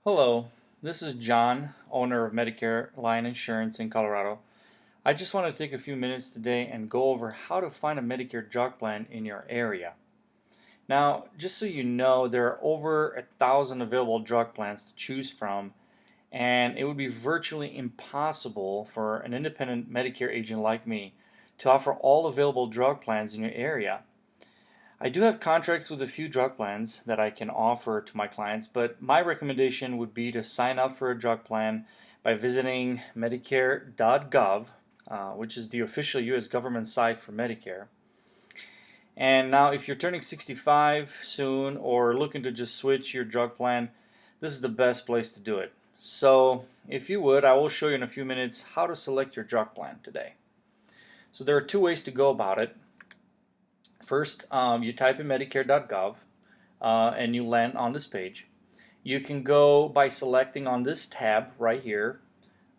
Hello, this is John, owner of Medicareline Insurance in Colorado. I just want to take a few minutes today and go over how to find a Medicare drug plan in your area. Now, just so you know, there are over 1,000 available drug plans to choose from, and it would be virtually impossible for an independent Medicare agent like me to offer all available drug plans in your area. I do have contracts with a few drug plans that I can offer to my clients, but my recommendation would be to sign up for a drug plan by visiting medicare.gov, which is the official US government site for Medicare. And now, if you're turning 65 soon or looking to just switch your drug plan, this is the best place to do it. So, if you would, I will show you in a few minutes how to select your drug plan today. So, there are two ways to go about it. First, you type in medicare.gov and you land on this page. You can go by selecting on this tab right here.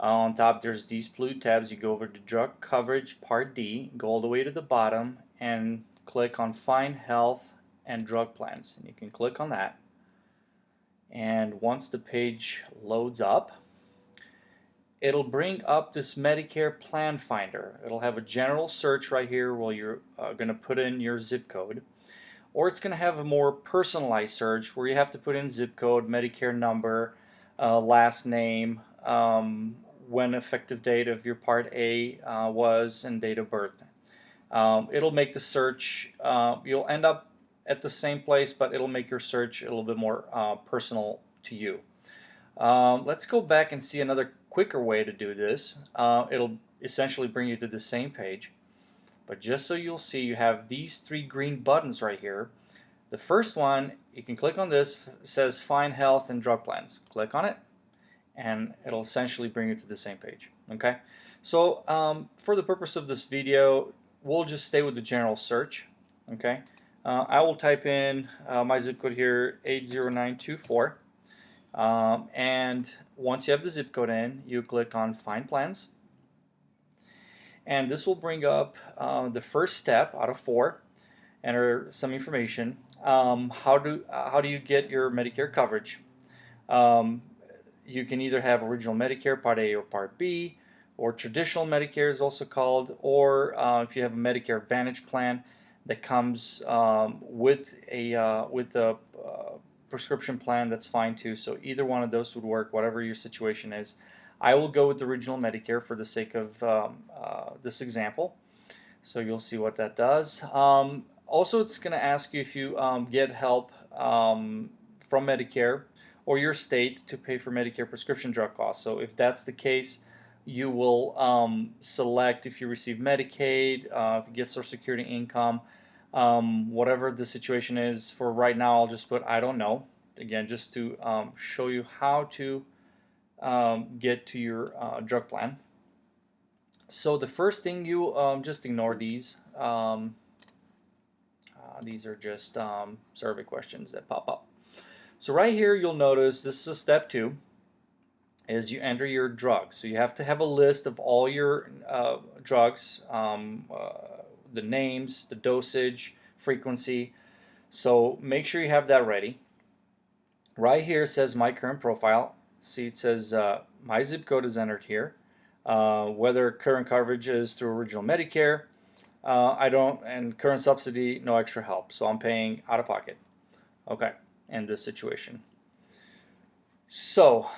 On top there's these blue tabs. You go over to Drug Coverage Part D, go all the way to the bottom and click on Find Health and Drug Plans. And you can click on that. And once the page loads up, it'll bring up this Medicare Plan Finder. It'll have a general search right here where you're going to put in your zip code. Or it's going to have a more personalized search where you have to put in zip code, Medicare number, last name, when effective date of your Part A was, and date of birth. It'll make the search, you'll end up at the same place, but it'll make your search a little bit more personal to you. Let's go back and see another quicker way to do this. It'll essentially bring you to the same page. But just so you'll see, you have these three green buttons right here. The first one, you can click on this, says Find Health and Drug Plans. Click on it, and it'll essentially bring you to the same page. Okay? So for the purpose of this video, we'll just stay with the general search. Okay? I will type in my zip code here, 80924. And once you have the zip code in, you click on Find Plans. And this will bring up the first step out of 4, enter some information. How do you get your Medicare coverage? You can either have original Medicare Part A or Part B, or traditional Medicare is also called, or if you have a Medicare Advantage plan that comes with a prescription plan, that's fine too. So either one of those would work, whatever your situation is. I will go with the original Medicare for the sake of this example. So you'll see what that does. Also, it's going to ask you if you get help from Medicare or your state to pay for Medicare prescription drug costs. So if that's the case, you will select if you receive Medicaid, if you get Social Security income, whatever the situation is. For right now, I'll just put I don't know. Again, just to show you how to get to your drug plan. So the first thing, you just ignore these. These are just survey questions that pop up. So right here, you'll notice this is step 2, is you enter your drugs. So you have to have a list of all your drugs, the names, the dosage, frequency. So make sure you have that ready. Right here it says My Current Profile. See, it says my zip code is entered here. Whether current coverage is through original Medicare, and current subsidy, no extra help. So I'm paying out of pocket. Okay, in this situation. So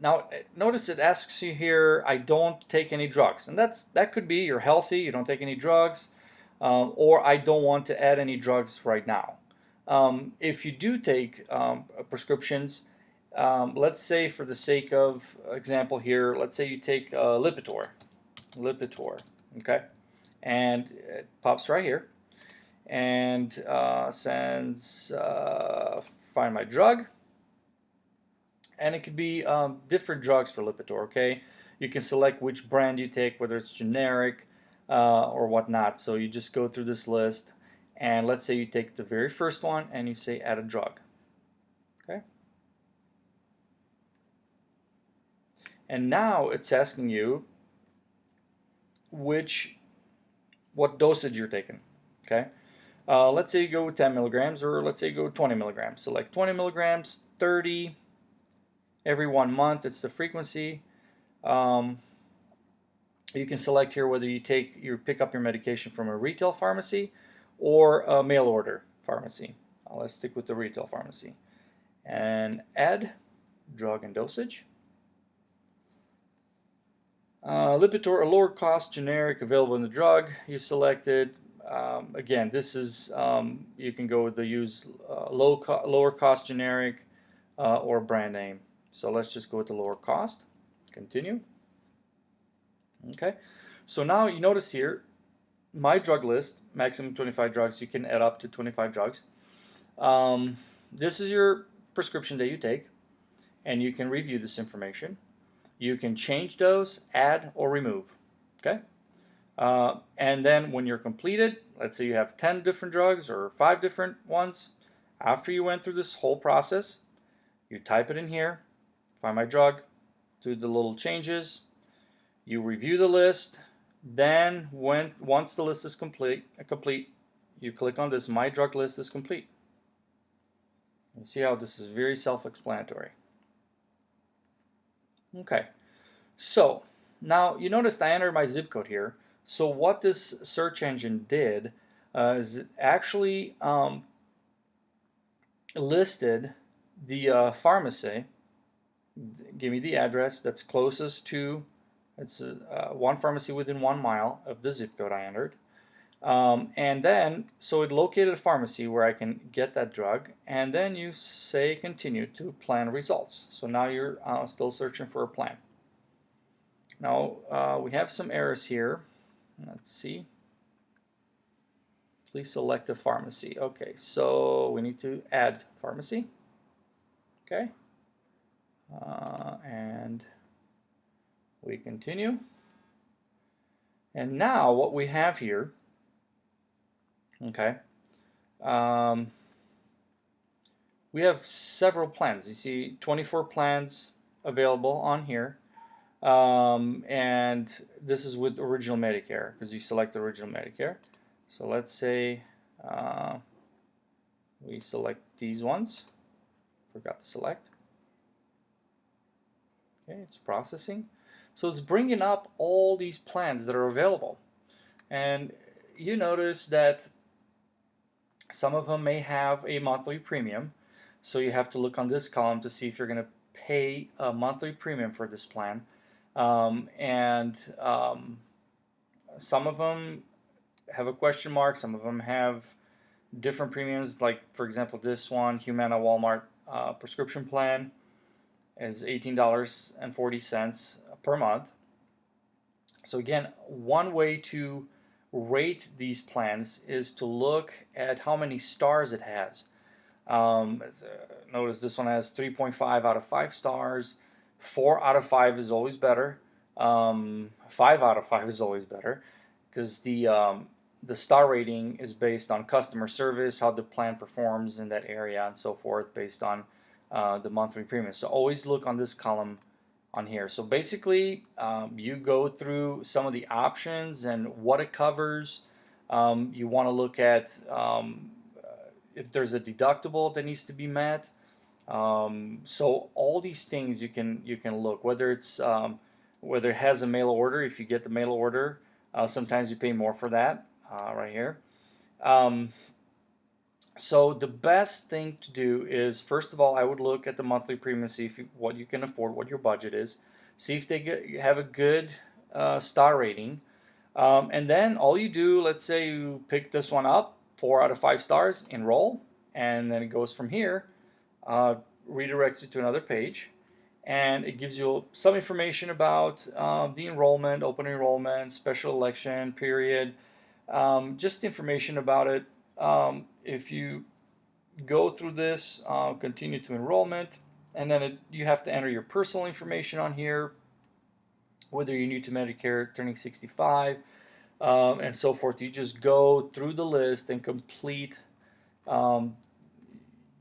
now notice it asks you here, I don't take any drugs, and that could be you're healthy, you don't take any drugs, or I don't want to add any drugs right now. If you do take prescriptions, let's say for the sake of example here, let's say you take Lipitor, okay, and it pops right here, and sends find my drug, and it could be different drugs for Lipitor, okay. You can select which brand you take, whether it's generic or whatnot. So you just go through this list, and let's say you take the very first one and you say add a drug. Okay. And now it's asking you what dosage you're taking. Okay. Let's say you go with 10 milligrams, or let's say you go with 20 milligrams. Select 20 milligrams, 30 every 1 month. It's the frequency. You can select here whether you pick up your medication from a retail pharmacy or a mail order pharmacy. Let's stick with the retail pharmacy. And add drug and dosage. Lipitor, a lower cost generic available in the drug. You selected. Again, this is you can go with the use lower cost generic or brand name. So let's just go with the lower cost. Continue. Okay. So now you notice here, my drug list, maximum 25 drugs. You can add up to 25 drugs. This is your prescription that you take, and you can review this information. You can change dose, add, or remove. Okay? And then when you're completed, let's say you have 10 different drugs or 5 different ones, after you went through this whole process, you type it in here, find my drug, do the little changes, you review the list, then once the list is complete, you click on this, my drug list is complete. You see how this is very self-explanatory. Okay, so now you noticed I entered my zip code here. So what this search engine did is it actually listed the pharmacy, give me the address that's closest to, it's one pharmacy within 1 mile of the zip code I entered. And then, so it located a pharmacy where I can get that drug, and then you say continue to plan results. So now you're still searching for a plan. Now, we have some errors here. Let's see. Please select a pharmacy. Okay, so we need to add pharmacy. Okay. And we continue. And now what we have here, okay, we have several plans. You see 24 plans available on here. And this is with original Medicare, because you select original Medicare. So let's say we select these ones. Forgot to select. Okay, it's processing. So it's bringing up all these plans that are available. And you notice that some of them may have a monthly premium. So you have to look on this column to see if you're going to pay a monthly premium for this plan. Some of them have a question mark, some of them have different premiums, like for example this one, Humana Walmart prescription plan is $18.40 per month. So again, one way to rate these plans is to look at how many stars it has. Notice this one has 3.5 out of 5 stars. 4 out of 5 is always better. 5 out of 5 is always better, because the star rating is based on customer service, how the plan performs in that area, and so forth, based on the monthly premium. So always look on this column on here. So basically, you go through some of the options and what it covers. You want to look at if there's a deductible that needs to be met. So all these things you can look, whether it's whether it has a mail order. If you get the mail order, sometimes you pay more for that right here. So the best thing to do is, first of all, I would look at the monthly premium, see if what you can afford, what your budget is, see if they have a good star rating, and then all you do, let's say you pick this one up, 4 out of 5 stars, enroll, and then it goes from here. Redirects you to another page, and it gives you some information about the enrollment, open enrollment, special election period, just information about it. If you go through this, continue to enrollment, and then you have to enter your personal information on here, whether you're new to Medicare, turning 65, and so forth. You just go through the list and complete.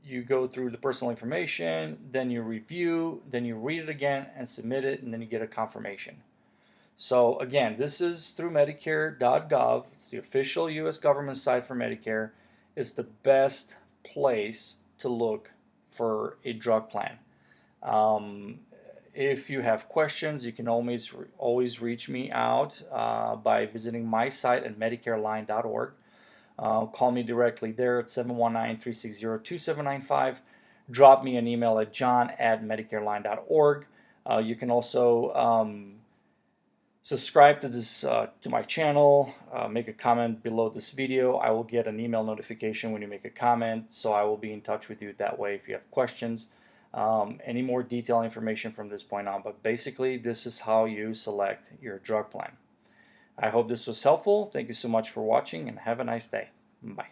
You go through the personal information, then you review, then you read it again and submit it, and then you get a confirmation. So again, this is through medicare.gov. It's the official U.S. government site for Medicare. is the best place to look for a drug plan. If you have questions, you can always reach me out by visiting my site at medicareline.org. Call me directly there at 719-360-2795. Drop me an email at john@medicareline.org. You can also subscribe to this to my channel. Make a comment below this video. I will get an email notification when you make a comment, so I will be in touch with you that way if you have questions. Any more detailed information from this point on, but basically this is how you select your drug plan. I hope this was helpful. Thank you so much for watching and have a nice day. Bye.